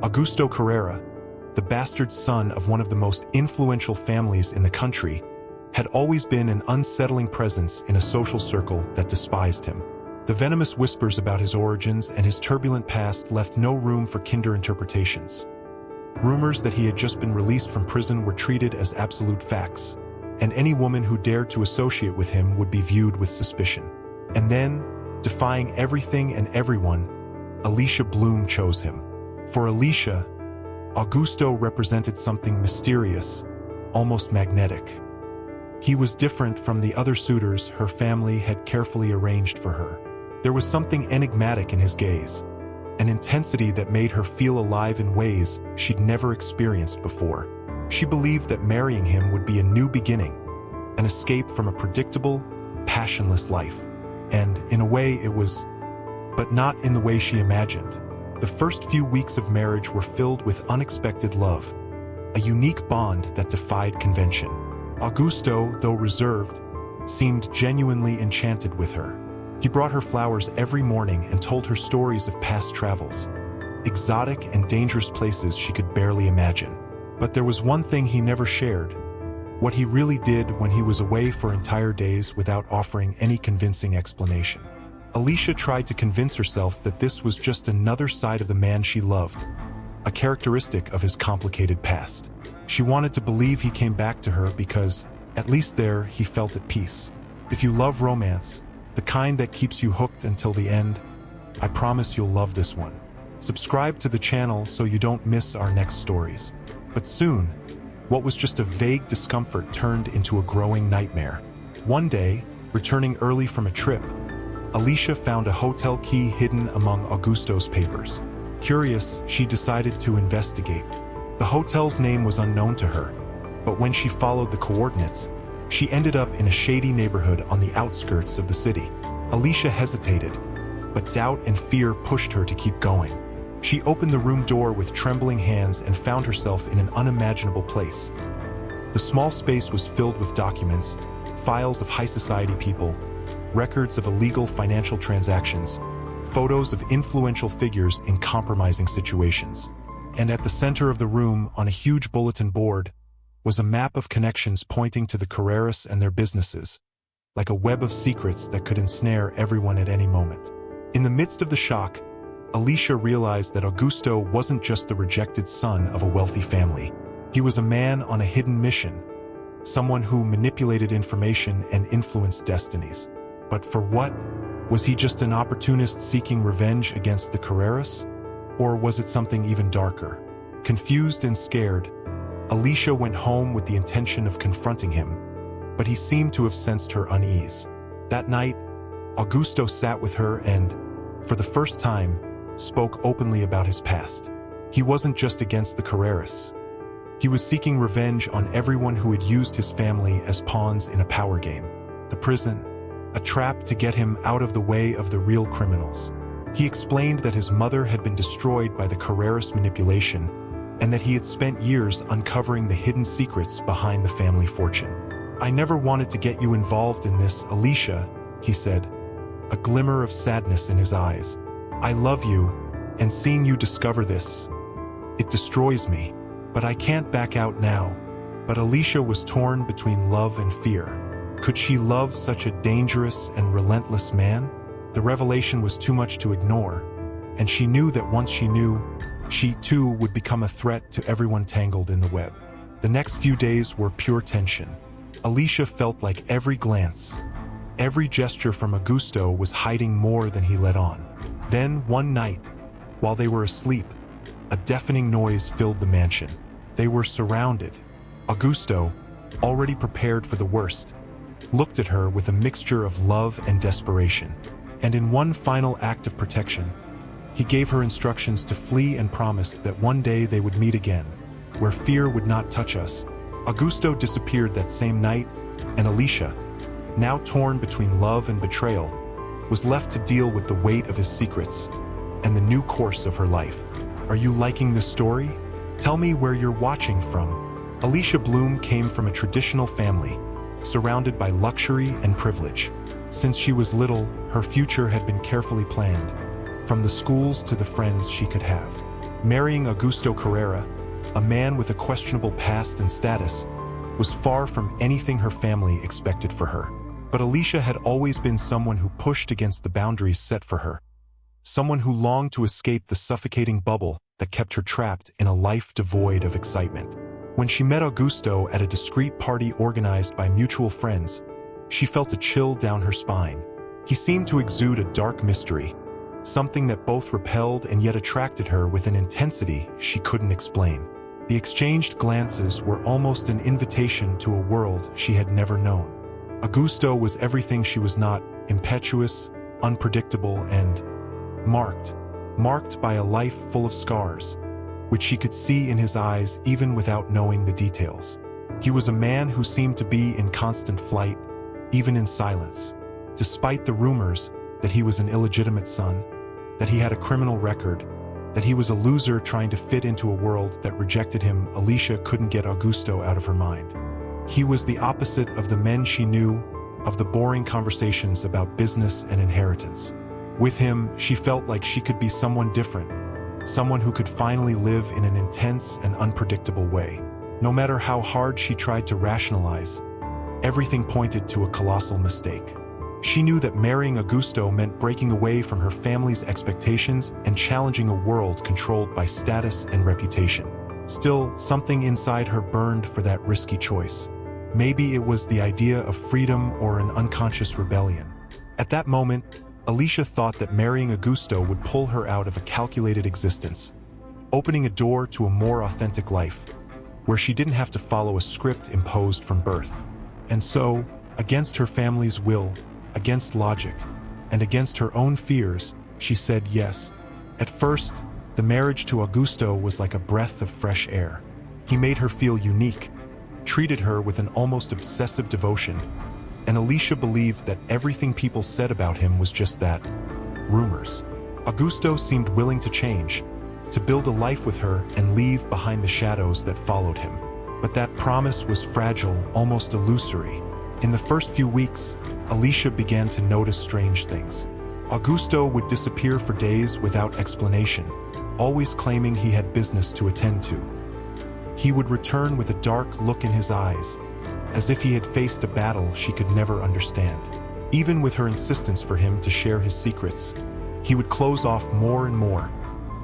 Augusto Carrera, the bastard son of one of the most influential families in the country, had always been an unsettling presence in a social circle that despised him. The venomous whispers about his origins and his turbulent past left no room for kinder interpretations. Rumors that he had just been released from prison were treated as absolute facts, and any woman who dared to associate with him would be viewed with suspicion. And then, defying everything and everyone, Alicia Bloom chose him. For Alicia, Augusto represented something mysterious, almost magnetic. He was different from the other suitors her family had carefully arranged for her. There was something enigmatic in his gaze, an intensity that made her feel alive in ways she'd never experienced before. She believed that marrying him would be a new beginning, an escape from a predictable, passionless life. And, in a way, it was, but not in the way she imagined. The first few weeks of marriage were filled with unexpected love, a unique bond that defied convention. Augusto, though reserved, seemed genuinely enchanted with her. He brought her flowers every morning and told her stories of past travels, exotic and dangerous places she could barely imagine. But there was one thing he never shared, what he really did when he was away for entire days without offering any convincing explanation. Alicia tried to convince herself that this was just another side of the man she loved, a characteristic of his complicated past. She wanted to believe he came back to her because, at least there, he felt at peace. If you love romance, the kind that keeps you hooked until the end, I promise you'll love this one. Subscribe to the channel so you don't miss our next stories. But soon, what was just a vague discomfort turned into a growing nightmare. One day, returning early from a trip, Alicia found a hotel key hidden among Augusto's papers. Curious, she decided to investigate. The hotel's name was unknown to her, but when she followed the coordinates, she ended up in a shady neighborhood on the outskirts of the city. Alicia hesitated, but doubt and fear pushed her to keep going. She opened the room door with trembling hands and found herself in an unimaginable place. The small space was filled with documents, files of high society people, records of illegal financial transactions, photos of influential figures in compromising situations. And at the center of the room, on a huge bulletin board, was a map of connections pointing to the Carreras and their businesses, like a web of secrets that could ensnare everyone at any moment. In the midst of the shock, Alicia realized that Augusto wasn't just the rejected son of a wealthy family. He was a man on a hidden mission, someone who manipulated information and influenced destinies. But for what? Was he just an opportunist seeking revenge against the Carreras? Or was it something even darker? Confused and scared, Alicia went home with the intention of confronting him, but he seemed to have sensed her unease. That night, Augusto sat with her and, for the first time, spoke openly about his past. He wasn't just against the Carreras. He was seeking revenge on everyone who had used his family as pawns in a power game. The prison, a trap to get him out of the way of the real criminals. He explained that his mother had been destroyed by the Carreras manipulation and that he had spent years uncovering the hidden secrets behind the family fortune. "I never wanted to get you involved in this, Alicia," he said, a glimmer of sadness in his eyes. "I love you, and seeing you discover this, it destroys me, but I can't back out now." But Alicia was torn between love and fear. Could she love such a dangerous and relentless man? The revelation was too much to ignore, and she knew that once she knew, she too would become a threat to everyone tangled in the web. The next few days were pure tension. Alicia felt like every glance, every gesture from Augusto was hiding more than he let on. Then, one night, while they were asleep, a deafening noise filled the mansion. They were surrounded. Augusto, already prepared for the worst, looked at her with a mixture of love and desperation. And in one final act of protection, he gave her instructions to flee and promised that one day they would meet again, where fear would not touch us. Augusto disappeared that same night, and Alicia, now torn between love and betrayal, was left to deal with the weight of his secrets and the new course of her life. Are you liking this story? Tell me where you're watching from. Alicia Bloom came from a traditional family, surrounded by luxury and privilege. Since she was little, her future had been carefully planned, from the schools to the friends she could have. Marrying Augusto Carrera, a man with a questionable past and status, was far from anything her family expected for her. But Alicia had always been someone who pushed against the boundaries set for her, someone who longed to escape the suffocating bubble that kept her trapped in a life devoid of excitement. When she met Augusto at a discreet party organized by mutual friends, she felt a chill down her spine. He seemed to exude a dark mystery, something that both repelled and yet attracted her with an intensity she couldn't explain. The exchanged glances were almost an invitation to a world she had never known. Augusto was everything she was not: impetuous, unpredictable, and marked by a life full of scars, which she could see in his eyes even without knowing the details. He was a man who seemed to be in constant flight, even in silence. Despite the rumors that he was an illegitimate son, that he had a criminal record, that he was a loser trying to fit into a world that rejected him, Alicia couldn't get Augusto out of her mind. He was the opposite of the men she knew, of the boring conversations about business and inheritance. With him, she felt like she could be someone different, someone who could finally live in an intense and unpredictable way. No matter how hard she tried to rationalize, everything pointed to a colossal mistake. She knew that marrying Augusto meant breaking away from her family's expectations and challenging a world controlled by status and reputation. Still, something inside her burned for that risky choice. Maybe it was the idea of freedom or an unconscious rebellion. At that moment, Alicia thought that marrying Augusto would pull her out of a calculated existence, opening a door to a more authentic life, where she didn't have to follow a script imposed from birth. And so, against her family's will, against logic, and against her own fears, she said yes. At first, the marriage to Augusto was like a breath of fresh air. He made her feel unique, treated her with an almost obsessive devotion, and Alicia believed that everything people said about him was just that: rumors. Augusto seemed willing to change, to build a life with her and leave behind the shadows that followed him. But that promise was fragile, almost illusory. In the first few weeks, Alicia began to notice strange things. Augusto would disappear for days without explanation, always claiming he had business to attend to. He would return with a dark look in his eyes, as if he had faced a battle she could never understand. Even with her insistence for him to share his secrets, he would close off more and more,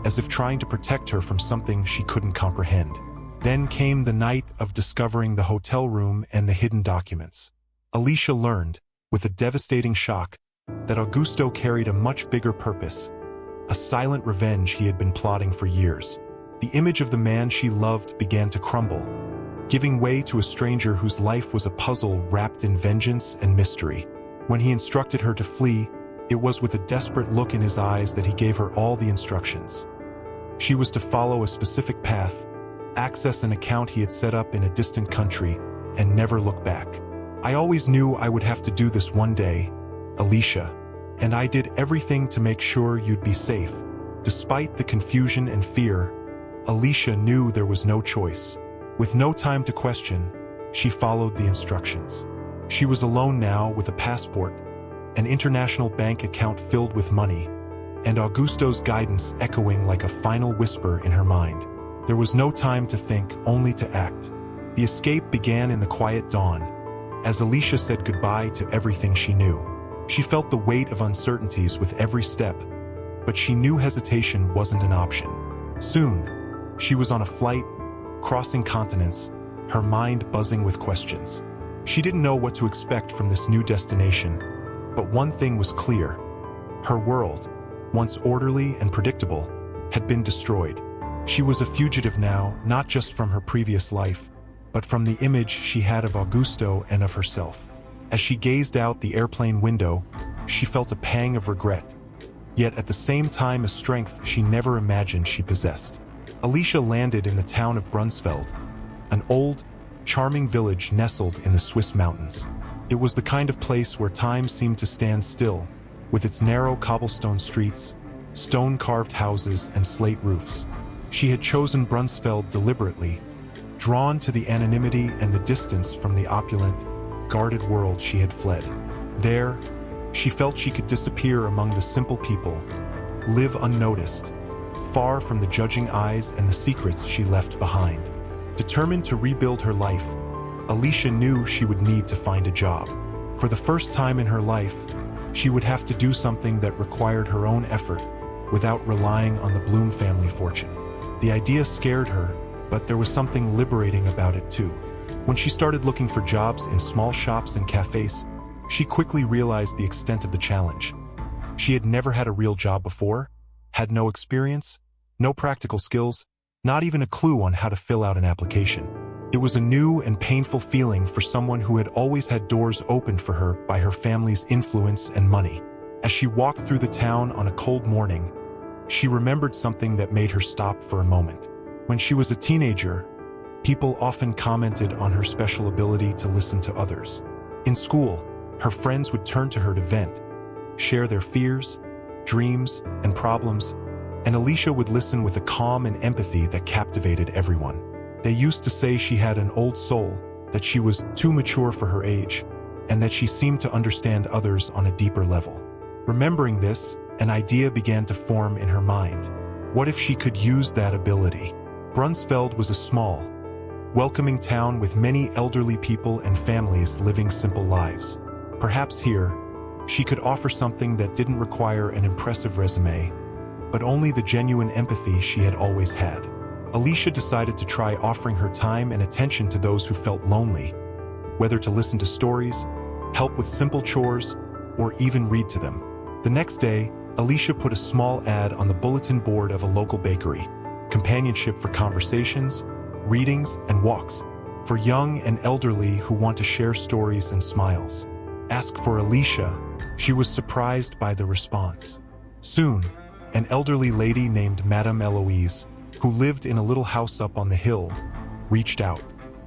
as if trying to protect her from something she couldn't comprehend. Then came the night of discovering the hotel room and the hidden documents. Alicia learned, with a devastating shock, that Augusto carried a much bigger purpose, a silent revenge he had been plotting for years. The image of the man she loved began to crumble, giving way to a stranger whose life was a puzzle wrapped in vengeance and mystery. When he instructed her to flee, it was with a desperate look in his eyes that he gave her all the instructions. She was to follow a specific path, access an account he had set up in a distant country, and never look back. I always knew I would have to do this one day, Alicia, and I did everything to make sure you'd be safe. Despite the confusion and fear, Alicia knew there was no choice. With no time to question, she followed the instructions. She was alone now, with a passport, an international bank account filled with money, and Augusto's guidance echoing like a final whisper in her mind. There was no time to think, only to act. The escape began in the quiet dawn, as Alicia said goodbye to everything she knew. She felt the weight of uncertainties with every step, but she knew hesitation wasn't an option. Soon, she was on a flight, crossing continents, her mind buzzing with questions. She didn't know what to expect from this new destination, but one thing was clear. Her world, once orderly and predictable, had been destroyed. She was a fugitive now, not just from her previous life, but from the image she had of Augusto and of herself. As she gazed out the airplane window, she felt a pang of regret, yet at the same time a strength she never imagined she possessed. Alicia landed in the town of Brunsfeld, an old, charming village nestled in the Swiss mountains. It was the kind of place where time seemed to stand still, with its narrow cobblestone streets, stone-carved houses, and slate roofs. She had chosen Brunsfeld deliberately, drawn to the anonymity and the distance from the opulent, guarded world she had fled. There, she felt she could disappear among the simple people, live unnoticed, far from the judging eyes and the secrets she left behind. Determined to rebuild her life, Alicia knew she would need to find a job. For the first time in her life, she would have to do something that required her own effort without relying on the Bloom family fortune. The idea scared her, but there was something liberating about it too. When she started looking for jobs in small shops and cafes, she quickly realized the extent of the challenge. She had never had a real job before, had no experience, no practical skills, not even a clue on how to fill out an application. It was a new and painful feeling for someone who had always had doors opened for her by her family's influence and money. As she walked through the town on a cold morning, she remembered something that made her stop for a moment. When she was a teenager, people often commented on her special ability to listen to others. In school, her friends would turn to her to vent, share their fears, dreams, and problems, and Alicia would listen with a calm and empathy that captivated everyone. They used to say she had an old soul, that she was too mature for her age, and that she seemed to understand others on a deeper level. Remembering this, an idea began to form in her mind. What if she could use that ability? Brunsfeld was a small, welcoming town with many elderly people and families living simple lives. Perhaps here, she could offer something that didn't require an impressive resume, but only the genuine empathy she had always had. Alicia decided to try offering her time and attention to those who felt lonely, whether to listen to stories, help with simple chores, or even read to them. The next day, Alicia put a small ad on the bulletin board of a local bakery: companionship for conversations, readings, and walks, for young and elderly who want to share stories and smiles. Ask for Alicia. She was surprised by the response. Soon, an elderly lady named Madame Eloise, who lived in a little house up on the hill, reached out.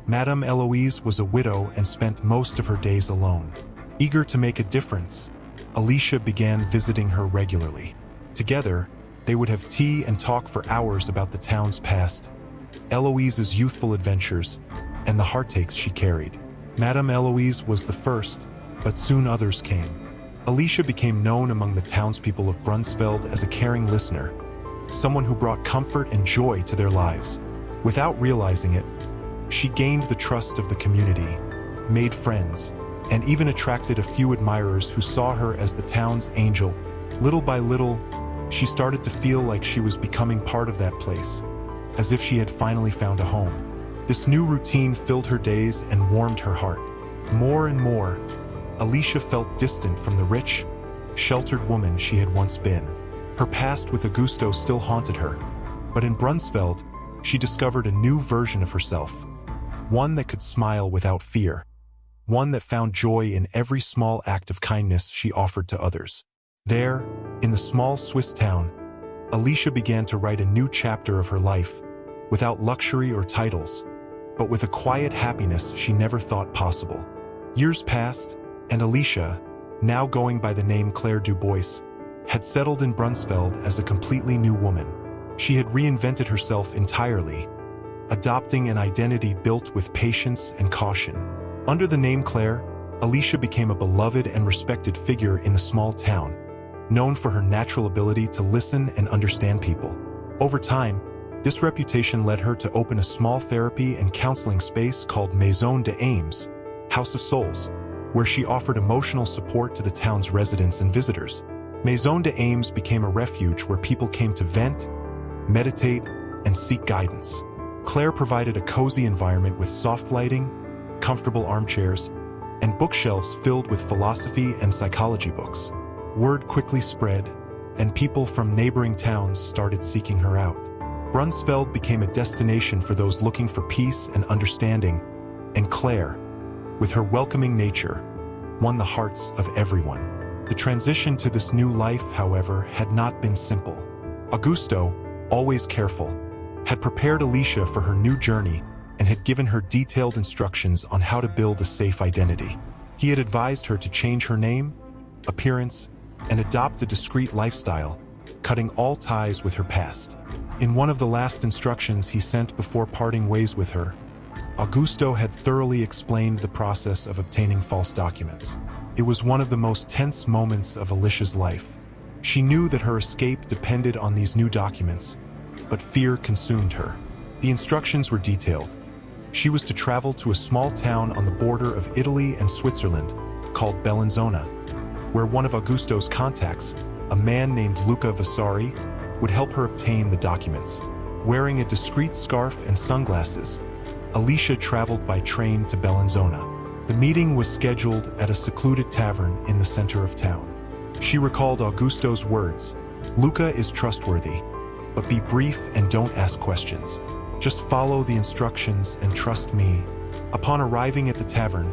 Madame Eloise was a widow and spent most of her days alone. Eager to make a difference, Alicia began visiting her regularly. Together, they would have tea and talk for hours about the town's past, Eloise's youthful adventures, and the heartaches she carried. Madame Eloise was the first, but soon others came. Alicia became known among the townspeople of Brunsfeld as a caring listener, someone who brought comfort and joy to their lives. Without realizing it, she gained the trust of the community, made friends, and even attracted a few admirers who saw her as the town's angel. Little by little, she started to feel like she was becoming part of that place, as if she had finally found a home. This new routine filled her days and warmed her heart. More and more, Alicia felt distant from the rich, sheltered woman she had once been. Her past with Augusto still haunted her, but in Brunsfeld, she discovered a new version of herself, one that could smile without fear, one that found joy in every small act of kindness she offered to others. There, in the small Swiss town, Alicia began to write a new chapter of her life, without luxury or titles, but with a quiet happiness she never thought possible. Years passed, and Alicia, now going by the name Claire Dubois, had settled in Brunsfeld as a completely new woman. She had reinvented herself entirely, adopting an identity built with patience and caution. Under the name Claire, Alicia became a beloved and respected figure in the small town, known for her natural ability to listen and understand people. Over time, this reputation led her to open a small therapy and counseling space called Maison des Âmes, House of Souls, where she offered emotional support to the town's residents and visitors. Maison des Âmes became a refuge where people came to vent, meditate, and seek guidance. Claire provided a cozy environment with soft lighting, comfortable armchairs, and bookshelves filled with philosophy and psychology books. Word quickly spread, and people from neighboring towns started seeking her out. Brunsfeld became a destination for those looking for peace and understanding, and Claire, with her welcoming nature, won the hearts of everyone. The transition to this new life, however, had not been simple. Augusto, always careful, had prepared Alicia for her new journey and had given her detailed instructions on how to build a safe identity. He had advised her to change her name, appearance, and adopt a discreet lifestyle, cutting all ties with her past. In one of the last instructions he sent before parting ways with her, Augusto had thoroughly explained the process of obtaining false documents. It was one of the most tense moments of Alicia's life. She knew that her escape depended on these new documents, but fear consumed her. The instructions were detailed. She was to travel to a small town on the border of Italy and Switzerland called Bellinzona, where one of Augusto's contacts, a man named Luca Vasari, would help her obtain the documents. Wearing a discreet scarf and sunglasses, Alicia traveled by train to Bellinzona. The meeting was scheduled at a secluded tavern in the center of town. She recalled Augusto's words, "Luca is trustworthy, but be brief and don't ask questions. Just follow the instructions and trust me." Upon arriving at the tavern,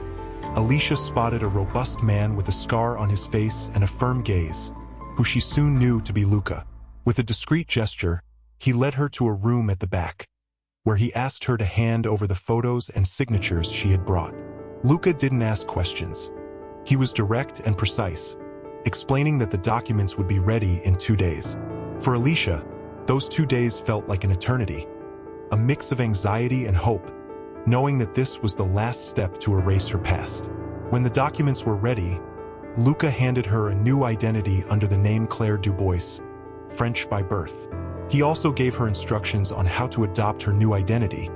Alicia spotted a robust man with a scar on his face and a firm gaze, who she soon knew to be Luca. With a discreet gesture, he led her to a room at the back, where he asked her to hand over the photos and signatures she had brought. Luca didn't ask questions. He was direct and precise, explaining that the documents would be ready in 2 days. For Alicia, those 2 days felt like an eternity, a mix of anxiety and hope, knowing that this was the last step to erase her past. When the documents were ready, Luca handed her a new identity under the name Claire Dubois, French by birth. He also gave her instructions on how to adopt her new identity,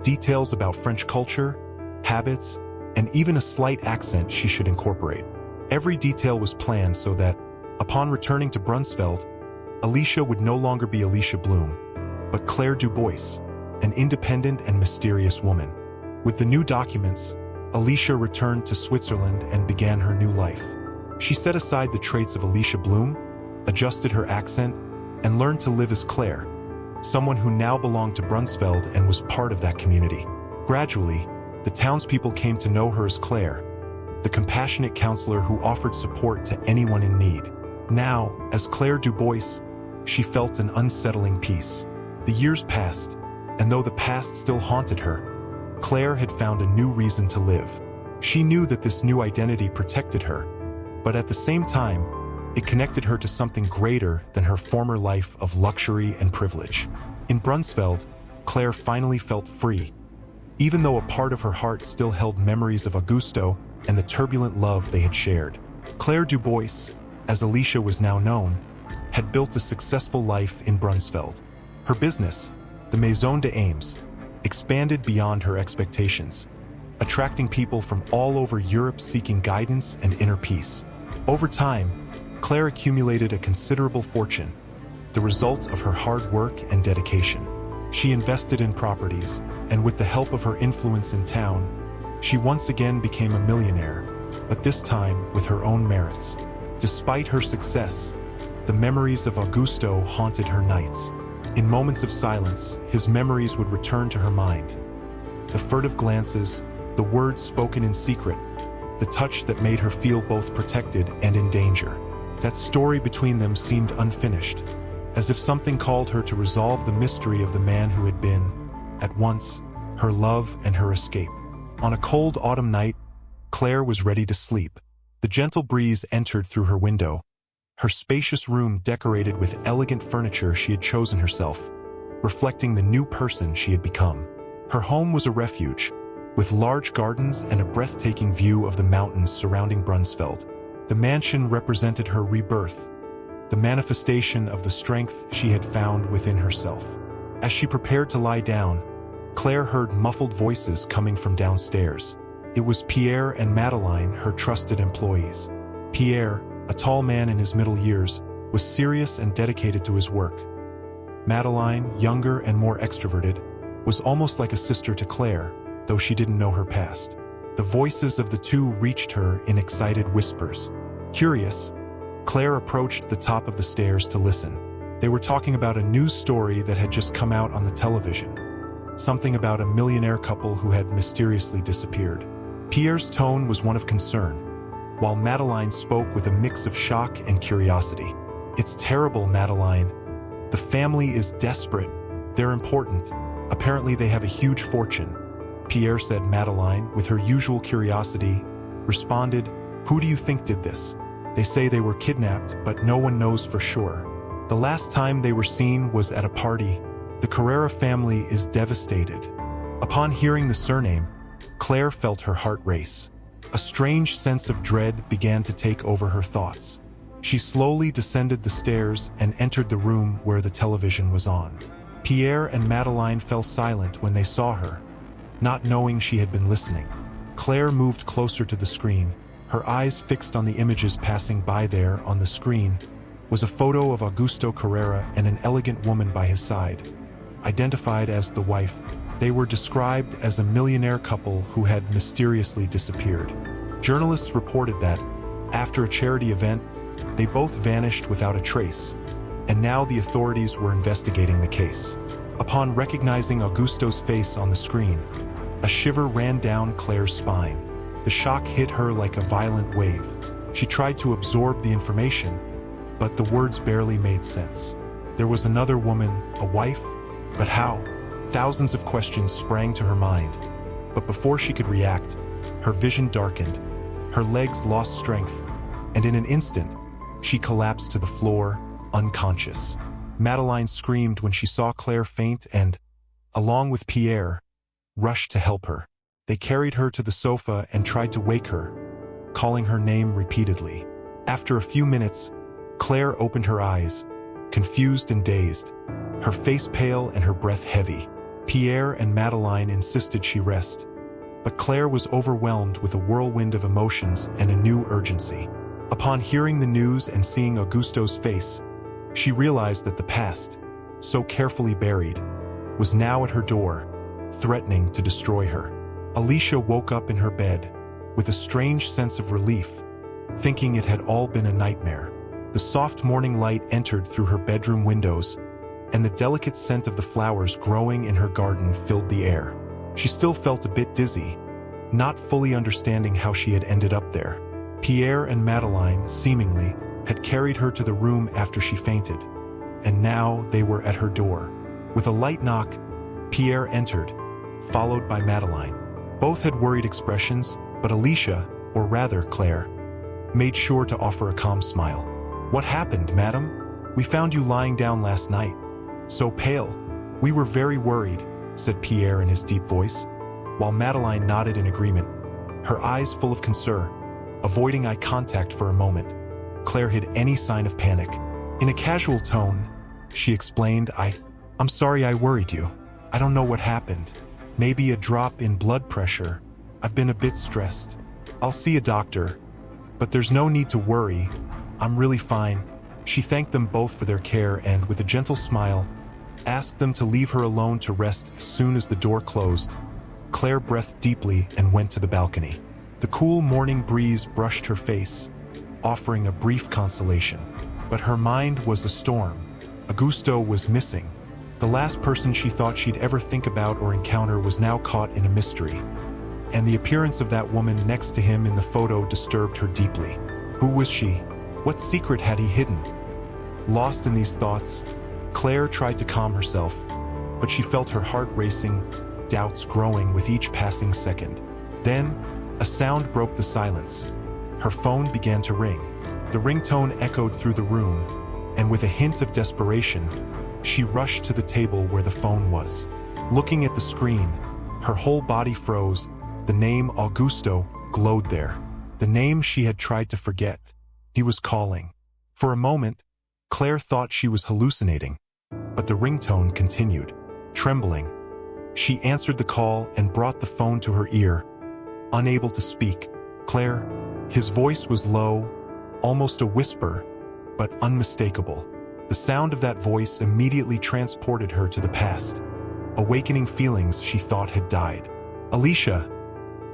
details about French culture, habits, and even a slight accent she should incorporate. Every detail was planned so that, upon returning to Brunsfeld, Alicia would no longer be Alicia Bloom, but Claire Dubois, an independent and mysterious woman. With the new documents, Alicia returned to Switzerland and began her new life. She set aside the traits of Alicia Bloom, adjusted her accent, and learned to live as Claire, someone who now belonged to Brunsfeld and was part of that community. Gradually, the townspeople came to know her as Claire, the compassionate counselor who offered support to anyone in need. Now, as Claire Dubois, she felt an unsettling peace. The years passed, and though the past still haunted her, Claire had found a new reason to live. She knew that this new identity protected her, but at the same time, it connected her to something greater than her former life of luxury and privilege. In Brunsfeld, Claire finally felt free, even though a part of her heart still held memories of Augusto and the turbulent love they had shared. Claire Dubois, as Alicia was now known, had built a successful life in Brunsfeld. Her business, the Maison de Ames, expanded beyond her expectations, attracting people from all over Europe seeking guidance and inner peace. Over time, Claire accumulated a considerable fortune, the result of her hard work and dedication. She invested in properties, and with the help of her influence in town, she once again became a millionaire, but this time with her own merits. Despite her success, the memories of Augusto haunted her nights. In moments of silence, his memories would return to her mind. The furtive glances, the words spoken in secret, the touch that made her feel both protected and in danger. That story between them seemed unfinished, as if something called her to resolve the mystery of the man who had been, at once, her love and her escape. On a cold autumn night, Claire was ready to sleep. The gentle breeze entered through her window, her spacious room decorated with elegant furniture she had chosen herself, reflecting the new person she had become. Her home was a refuge, with large gardens and a breathtaking view of the mountains surrounding Brunsfeld. The mansion represented her rebirth, the manifestation of the strength she had found within herself. As she prepared to lie down, Claire heard muffled voices coming from downstairs. It was Pierre and Madeleine, her trusted employees. Pierre, a tall man in his middle years, was serious and dedicated to his work. Madeleine, younger and more extroverted, was almost like a sister to Claire, though she didn't know her past. The voices of the two reached her in excited whispers. Curious, Claire approached the top of the stairs to listen. They were talking about a news story that had just come out on the television, something about a millionaire couple who had mysteriously disappeared. Pierre's tone was one of concern, while Madeleine spoke with a mix of shock and curiosity. "It's terrible, Madeleine. The family is desperate. They're important. Apparently they have a huge fortune." Pierre said. Madeleine, with her usual curiosity, responded, "Who do you think did this? They say they were kidnapped, but no one knows for sure. The last time they were seen was at a party. The Carrera family is devastated." Upon hearing the surname, Claire felt her heart race. A strange sense of dread began to take over her thoughts. She slowly descended the stairs and entered the room where the television was on. Pierre and Madeline fell silent when they saw her, not knowing she had been listening. Claire moved closer to the screen, her eyes fixed on the images passing by. There, on the screen, was a photo of Augusto Carrera and an elegant woman by his side. Identified as the wife, they were described as a millionaire couple who had mysteriously disappeared. Journalists reported that, after a charity event, they both vanished without a trace, and now the authorities were investigating the case. Upon recognizing Augusto's face on the screen, a shiver ran down Claire's spine. The shock hit her like a violent wave. She tried to absorb the information, but the words barely made sense. There was another woman, a wife, but how? Thousands of questions sprang to her mind, but before she could react, her vision darkened, her legs lost strength, and in an instant, she collapsed to the floor, unconscious. Madeline screamed when she saw Claire faint and, along with Pierre, rushed to help her. They carried her to the sofa and tried to wake her, calling her name repeatedly. After a few minutes, Claire opened her eyes, confused and dazed, her face pale and her breath heavy. Pierre and Madeline insisted she rest, but Claire was overwhelmed with a whirlwind of emotions and a new urgency. Upon hearing the news and seeing Augusto's face, she realized that the past, so carefully buried, was now at her door, threatening to destroy her. Alicia woke up in her bed, with a strange sense of relief, thinking it had all been a nightmare. The soft morning light entered through her bedroom windows, and the delicate scent of the flowers growing in her garden filled the air. She still felt a bit dizzy, not fully understanding how she had ended up there. Pierre and Madeline, seemingly, had carried her to the room after she fainted, and now they were at her door. With a light knock, Pierre entered, followed by Madeline. Both had worried expressions, but Alicia, or rather Claire, made sure to offer a calm smile. "What happened, madam? We found you lying down last night. So pale. We were very worried," said Pierre in his deep voice, while Madeline nodded in agreement, her eyes full of concern, avoiding eye contact for a moment. Claire hid any sign of panic. In a casual tone, she explained, I'm sorry I worried you. I don't know what happened. Maybe a drop in blood pressure. I've been a bit stressed. I'll see a doctor. But there's no need to worry. I'm really fine." She thanked them both for their care and, with a gentle smile, asked them to leave her alone to rest. As soon as the door closed, Claire breathed deeply and went to the balcony. The cool morning breeze brushed her face, offering a brief consolation. But her mind was a storm. Augusto was missing. The last person she thought she'd ever think about or encounter was now caught in a mystery. And the appearance of that woman next to him in the photo disturbed her deeply. Who was she? What secret had he hidden? Lost in these thoughts, Claire tried to calm herself, but she felt her heart racing, doubts growing with each passing second. Then, a sound broke the silence. Her phone began to ring. The ringtone echoed through the room, and with a hint of desperation, she rushed to the table where the phone was. Looking at the screen, her whole body froze. The name Augusto glowed there. The name she had tried to forget. He was calling. For a moment, Claire thought she was hallucinating, but the ringtone continued. Trembling, she answered the call and brought the phone to her ear. Unable to speak, "Claire," his voice was low, almost a whisper, but unmistakable. The sound of that voice immediately transported her to the past, awakening feelings she thought had died. "Alicia,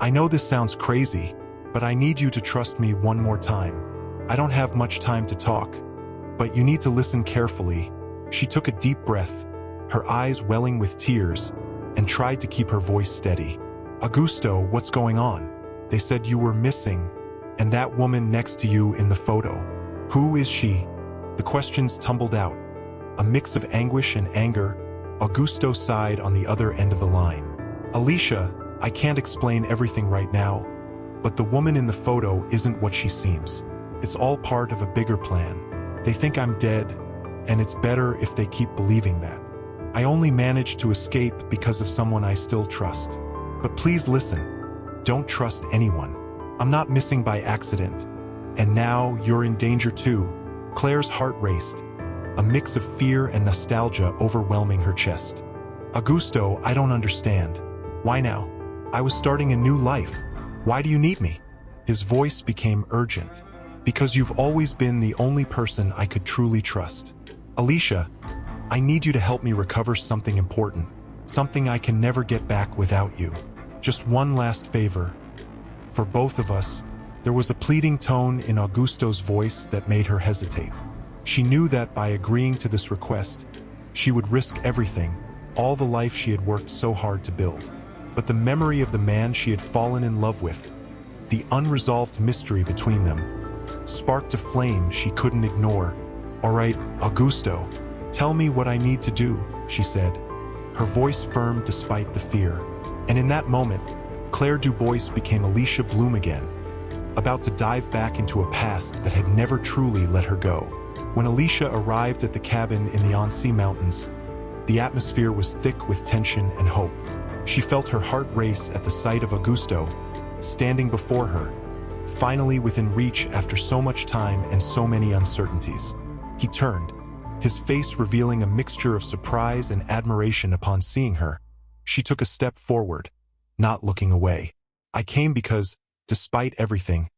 I know this sounds crazy, but I need you to trust me one more time. I don't have much time to talk, but you need to listen carefully." She took a deep breath, her eyes welling with tears, and tried to keep her voice steady. "Augusto, what's going on? They said you were missing, and that woman next to you in the photo. Who is she?" The questions tumbled out. A mix of anguish and anger. Augusto sighed on the other end of the line. "Alicia, I can't explain everything right now, but the woman in the photo isn't what she seems. It's all part of a bigger plan. They think I'm dead, and it's better if they keep believing that. I only managed to escape because of someone I still trust. But please listen. Don't trust anyone. I'm not missing by accident. And now you're in danger too." Claire's heart raced. a mix of fear and nostalgia overwhelming her chest. "Augusto, I don't understand. Why now? I was starting a new life. Why do you need me?" His voice became urgent. "Because you've always been the only person I could truly trust. Alicia, I need you to help me recover something important, something I can never get back without you. Just one last favor. For both of us." There was a pleading tone in Augusto's voice that made her hesitate. She knew that by agreeing to this request, she would risk everything, all the life she had worked so hard to build. But the memory of the man she had fallen in love with, the unresolved mystery between them, sparked a flame she couldn't ignore. "All right, Augusto, tell me what I need to do," she said, her voice firm despite the fear. And in that moment, Claire Dubois became Alicia Bloom again, about to dive back into a past that had never truly let her go. When Alicia arrived at the cabin in the Annecy Mountains, the atmosphere was thick with tension and hope. She felt her heart race at the sight of Augusto, standing before her, finally within reach after so much time and so many uncertainties. He turned, his face revealing a mixture of surprise and admiration upon seeing her. She took a step forward, not looking away. "I came because, despite everything,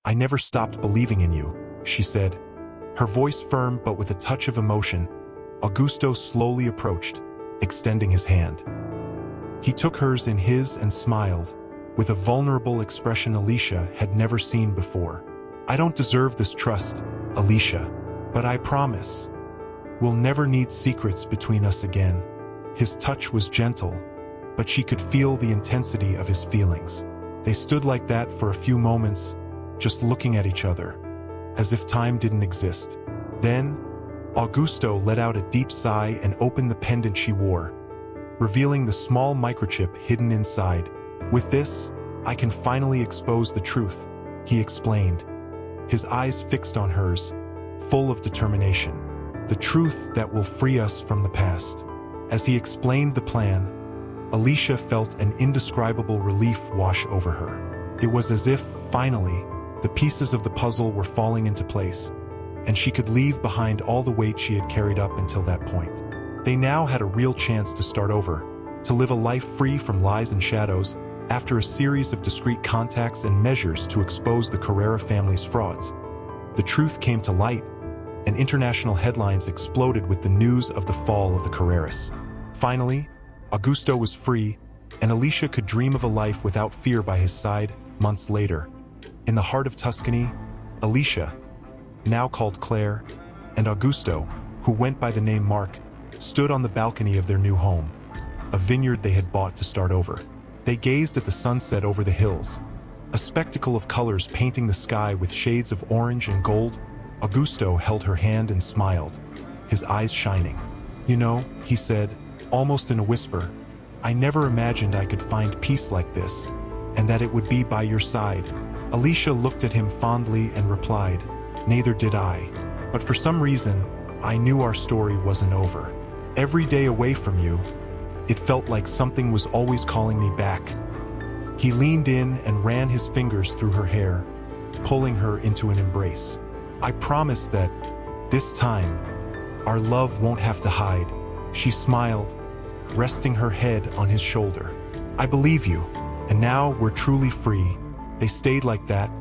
I never stopped believing in you," she said. Her voice firm but with a touch of emotion, Augusto slowly approached, extending his hand. He took hers in his and smiled, with a vulnerable expression Alicia had never seen before. "I don't deserve this trust, Alicia, but I promise, we'll never need secrets between us again." His touch was gentle, but she could feel the intensity of his feelings. They stood like that for a few moments, just looking at each other, as if time didn't exist. Then, Augusto let out a deep sigh and opened the pendant she wore, revealing the small microchip hidden inside. "With this, I can finally expose the truth," he explained, his eyes fixed on hers, full of determination. "The truth that will free us from the past." As he explained the plan, Alicia felt an indescribable relief wash over her. It was as if, finally, the pieces of the puzzle were falling into place, and she could leave behind all the weight she had carried up until that point. They now had a real chance to start over, to live a life free from lies and shadows, after a series of discreet contacts and measures to expose the Carrera family's frauds. The truth came to light, and international headlines exploded with the news of the fall of the Carreras. Finally, Augusto was free, and Alicia could dream of a life without fear by his side months later. In the heart of Tuscany, Alicia, now called Claire, and Augusto, who went by the name Mark, stood on the balcony of their new home, a vineyard they had bought to start over. They gazed at the sunset over the hills, a spectacle of colors painting the sky with shades of orange and gold. Augusto held her hand and smiled, his eyes shining. "You know," he said, almost in a whisper, "I never imagined I could find peace like this, and that it would be by your side." Alicia looked at him fondly and replied, "Neither did I. But for some reason, I knew our story wasn't over. Every day away from you, it felt like something was always calling me back." He leaned in and ran his fingers through her hair, pulling her into an embrace. "I promise that, this time, our love won't have to hide," she smiled, resting her head on his shoulder. "I believe you, and now we're truly free." They stayed like that,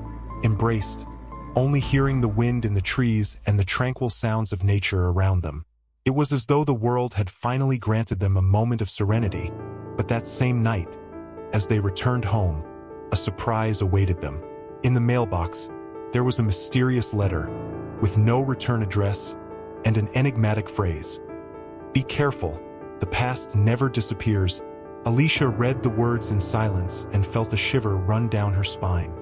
embraced, only hearing the wind in the trees and the tranquil sounds of nature around them. It was as though the world had finally granted them a moment of serenity. But that same night, as they returned home, a surprise awaited them. In the mailbox, there was a mysterious letter, with no return address, and an enigmatic phrase. "Be careful, the past never disappears." Alicia read the words in silence and felt a shiver run down her spine.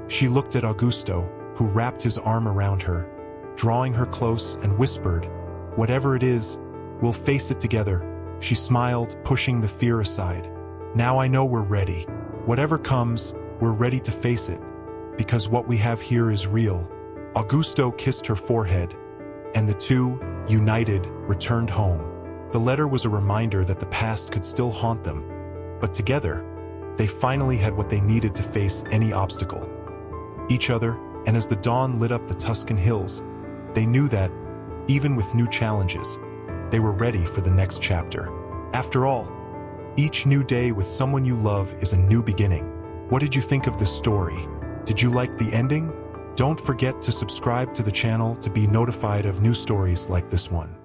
She looked at Augusto, who wrapped his arm around her, drawing her close, and whispered, "Whatever it is, we'll face it together." She smiled, pushing the fear aside. "Now I know we're ready. Whatever comes, we're ready to face it, because what we have here is real." Augusto kissed her forehead, and the two, united, returned home. The letter was a reminder that the past could still haunt them, but together, they finally had what they needed to face any obstacle. Each other, and as the dawn lit up the Tuscan hills, they knew that, even with new challenges. They were ready for the next chapter. After all, each new day with someone you love is a new beginning. What did you think of this story? Did you like the ending? Don't forget to subscribe to the channel to be notified of new stories like this one.